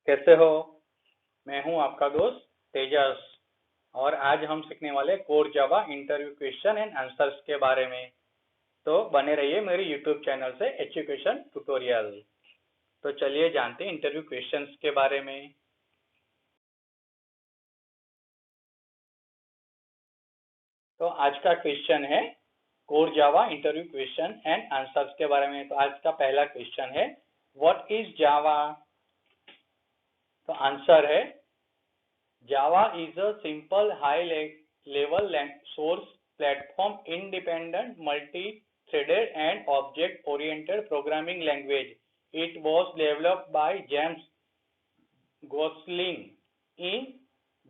कैसे हो? मैं हूं आपका दोस्त तेजस और आज हम सीखने वाले core Java interview question and answers के बारे में। तो बने रहिए मेरे यूट्यूब चैनल से एजुकेशन ट्यूटोरियल। तो चलिए जानते हैं इंटरव्यू क्वेश्चंस के बारे में। तो आज का क्वेश्चन है core Java interview question and answers के बारे में। तो आज का पहला क्वेश्चन है व्हाट इज जावा। तो आंसर है Java is a simple high-level source platform independent, multi-threaded and object-oriented programming language. It was developed by James Gosling in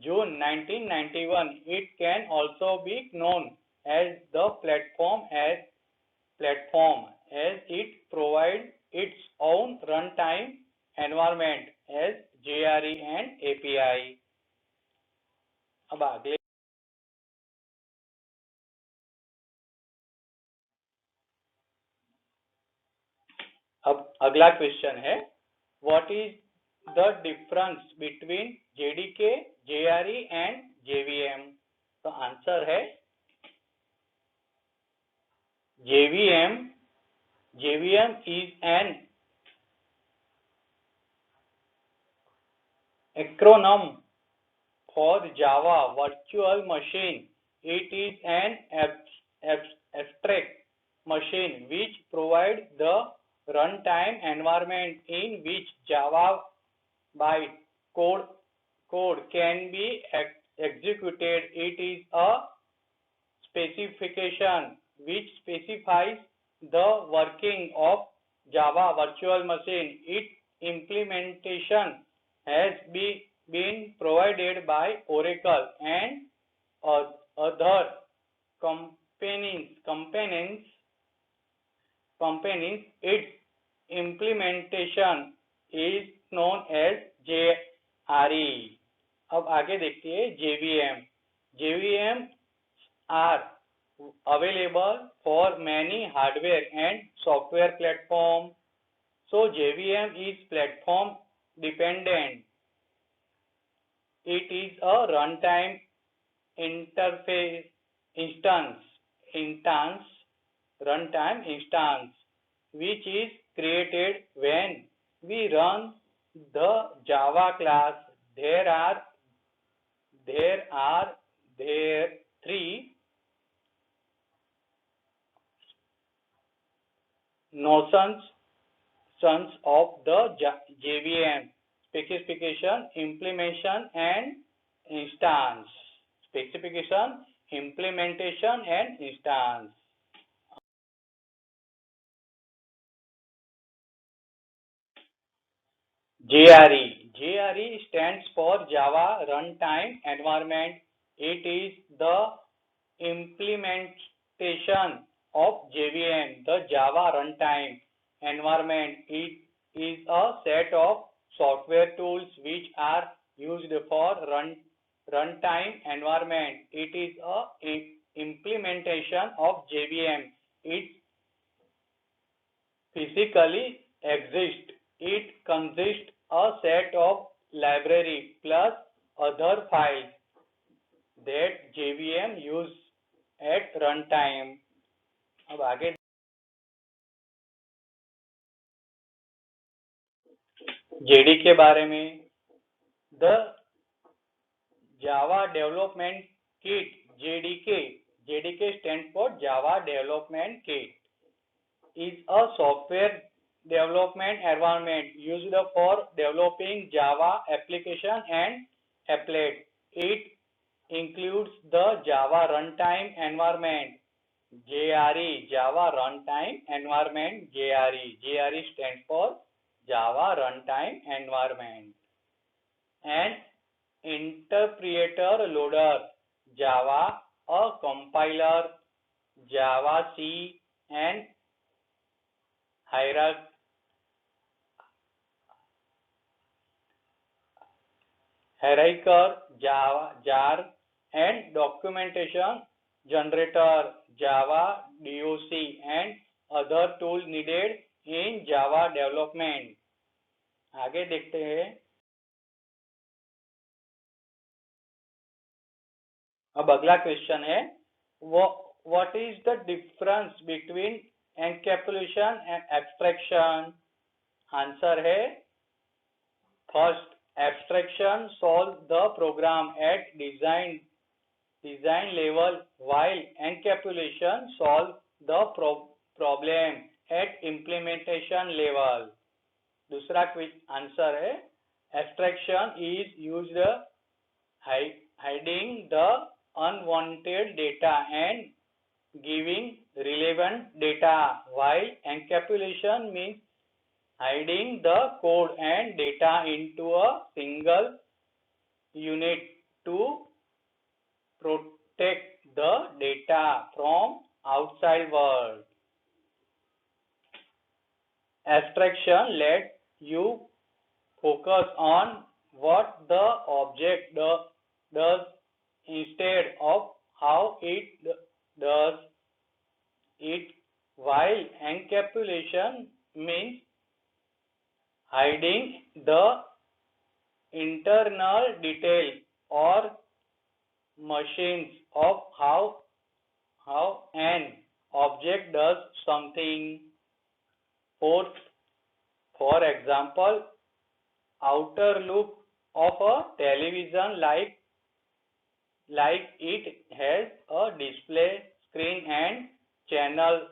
June 1991. It can also be known as the platform as it provides its own runtime environment as JRE and API. अब अगला question है what is the difference between JDK, JRE and JVM. तो answer है JVM is an acronym for Java Virtual Machine. It is an abstract machine which provides the runtime environment in which Java byte code can be executed. It is a specification which specifies the working of Java virtual machine. Its implementation has been provided by Oracle and other companies. Its implementation is known as JRE. अब आगे देखते हैं JVM are available for many hardware and software platforms. So JVM is platform dependent. It is a runtime interface runtime instance which is created when we run the Java class. There are three notions of the JVM: specification, implementation and instance. Specification, implementation and instance. JRE stands for Java Runtime Environment. It is the implementation of JVM, the Java Runtime Environment. It is a set of software tools which are used for runtime environment. It is a implementation of JVM. It physically exists. It consists a set of library plus other files that JVM use at runtime. अब आगे JD के बारे में। The Java development kit JDK stands for Java Development Kit, is a software development environment used for developing Java application and applet. It includes the Java Runtime Environment JRE, Java Runtime Environment JRE. JRE stands for Java Runtime Environment. And interpreter loader Java, a compiler Java C and hierarchical jar and documentation generator Java DOC and other tools needed in Java development. आगे देखते हैं अब अगला question है, what is the difference between encapsulation and abstraction? Answer है, first, abstraction solve the program at design level, while encapsulation solve the problem at implementation level. दूसरा answer है, abstraction is used hiding the unwanted data and giving relevant data, while encapsulation means hiding the code and data into a single unit to protect the data from outside world. Abstraction lets you focus on what the object does instead of how it does it, while encapsulation means hiding the internal detail or machines of how an object does something. Fourth, for example, outer look of a television like it has a display screen and channel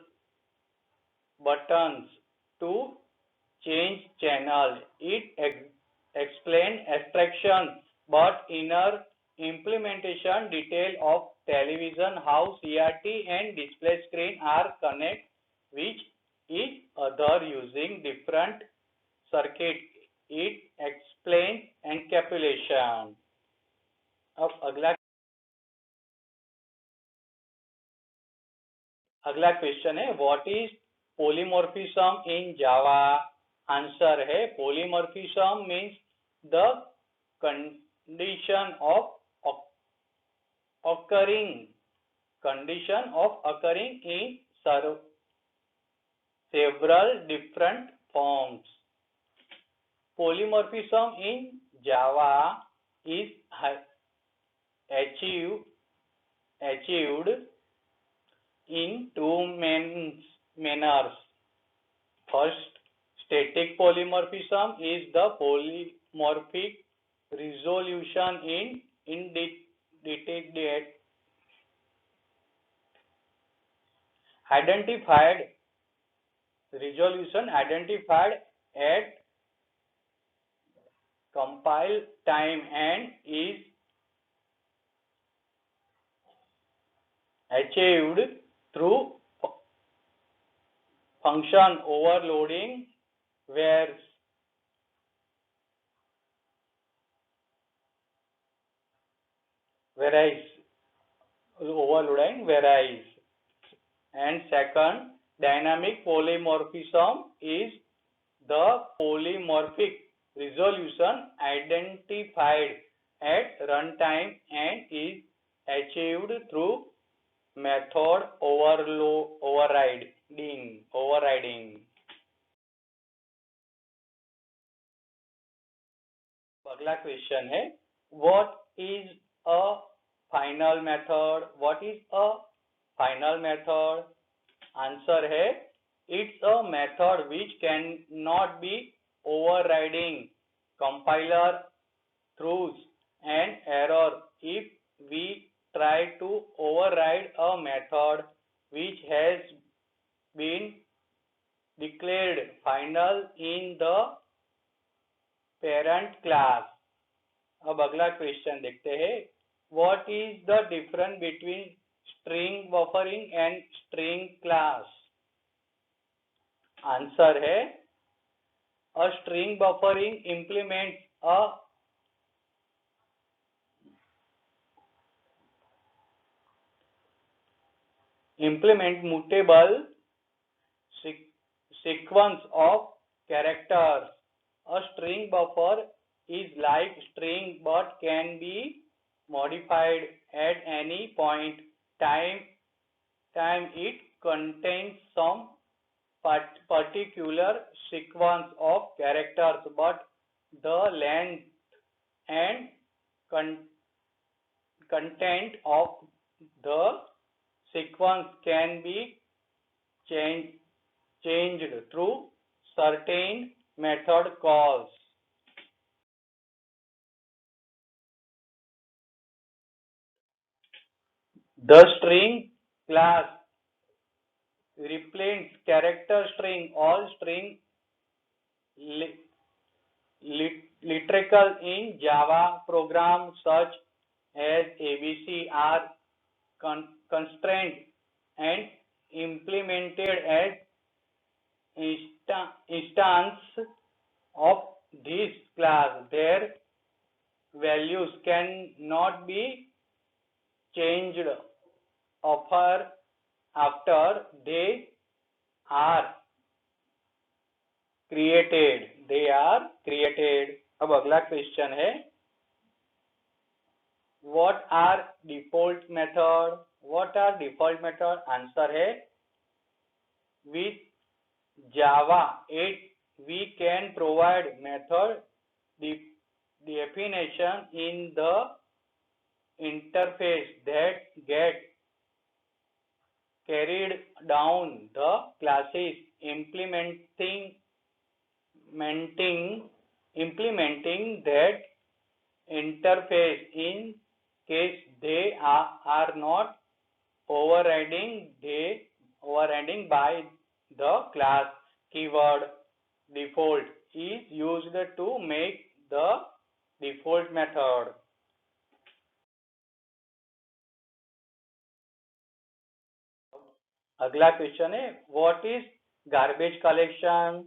buttons to change channel. It explains abstraction, but inner implementation detail of television, how CRT and display screen are connected with each other using different circuit. It explains encapsulation. अब अगला question है, what is polymorphism in Java? Answer है, polymorphism means the condition of occurring in several different forms. Polymorphism in Java is achieved in two manners. First, static polymorphism is the polymorphic resolution in indeterminate identified at compile time and is achieved through function overloading varies. And second, dynamic polymorphism is the polymorphic resolution identified at runtime and is achieved through method overriding. अगला question है, what is a final method? What is a final method? Answer है, it's a method which cannot be overriding compiler throws an error if we try to override a method which has been declared final in the parent class. अब अगला question देखते हैं, what is the difference between string buffering and string class? Answer है, a string buffering implements a mutable sequence of characters. A string buffer is like string but can be modified at any point time it contains some particular sequence of characters, but the length and content of the sequence can be changed through certain method calls. The string class represents character string. All string literal in Java programs such as ABC are constrained and implemented as instance of this class. Their values cannot be changed after they are created. अब अगला question है, what are default method? Answer है, with Java 8 we can provide method definition in the interface that get carried down the classes. Implementing that interface in case they are not overriding by the class keyword default is used to make the default method. अगला question है, what is garbage collection?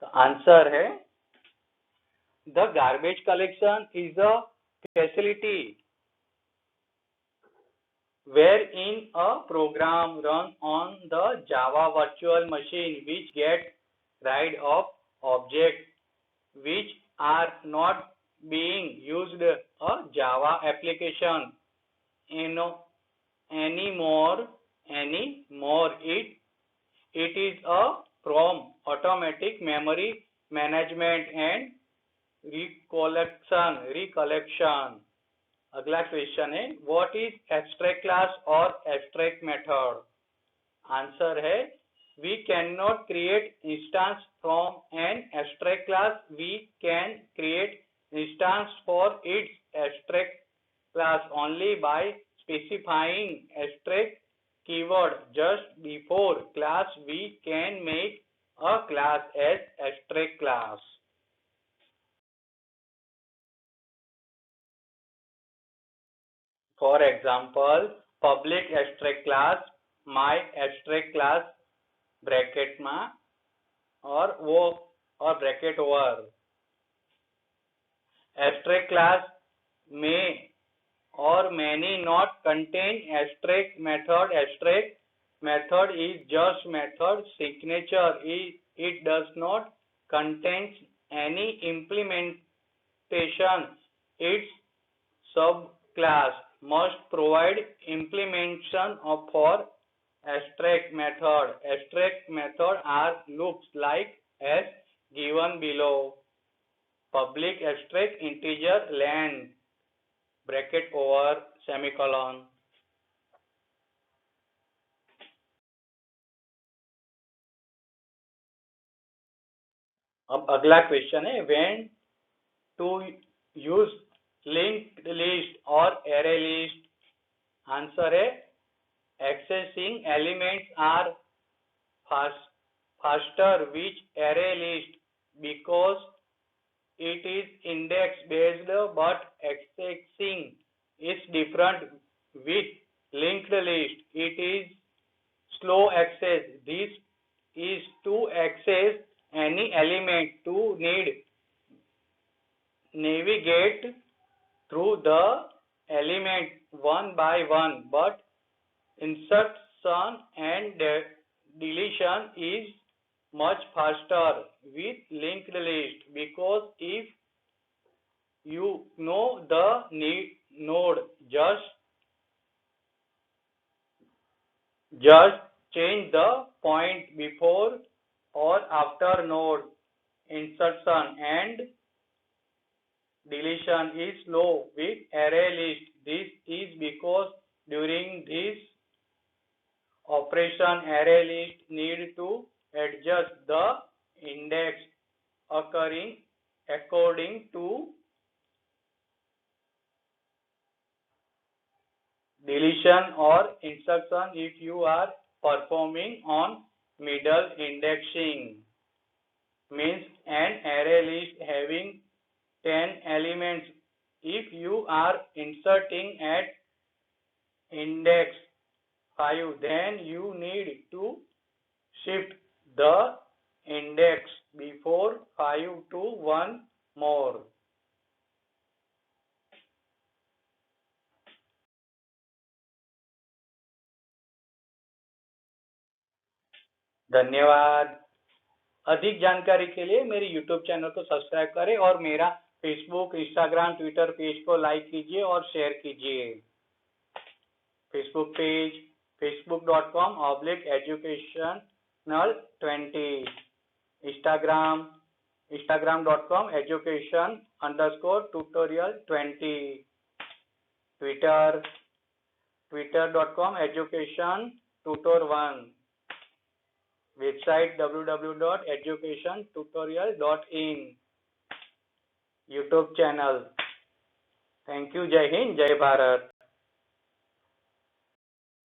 तो answer है, the garbage collection is a facility wherein a program run on the Java virtual machine which get rid of objects which are not being used a Java application anymore. It is a from automatic memory management and recollection. अगला question है, what is abstract class और abstract method? Answer है, we can not create instance from an abstract class. We can create instance for its abstract class only by specifying abstract keyword just before class. We can make a class as abstract class. For example, public abstract class my abstract class bracket में और bracket over. abstract class may or many not contain abstract method. Abstract method is just method signature. It does not contain any implementation. Its subclass must provide implementation for abstract method. Abstract method are looks like as given below. Public abstract integer length bracket over semicolon. अब अगला question है, when to use linked list और array list? Answer है, accessing elements are faster which array list because it is index based, but accessing is different with linked list. It is slow access. This is to access any element to need navigate through the element one by one, but insertion and deletion is much faster with linked list, because if you know the node, just change the point before or after node insertion and deletion is low with array list. This is because during this operation array list need to adjust the index occurring according to deletion or insertion if you are performing on middle indexing. Means an array list having 10 elements. If you are inserting at index 5, then you need to shift the index before 5 to 1 more. धन्यवाद। अधिक जानकारी के लिए मेरे YouTube channel को subscribe करें और मेरा फेसबुक, इंस्टाग्राम, ट्विटर पेज को लाइक कीजिए और शेयर कीजिए। Facebook page facebook.com/educational20, instagram.com education_tutorial20, twitter.com educationtutor1, website www.educationtutorial.in, YouTube channel. Thank you. जय हिंद, जय भारत।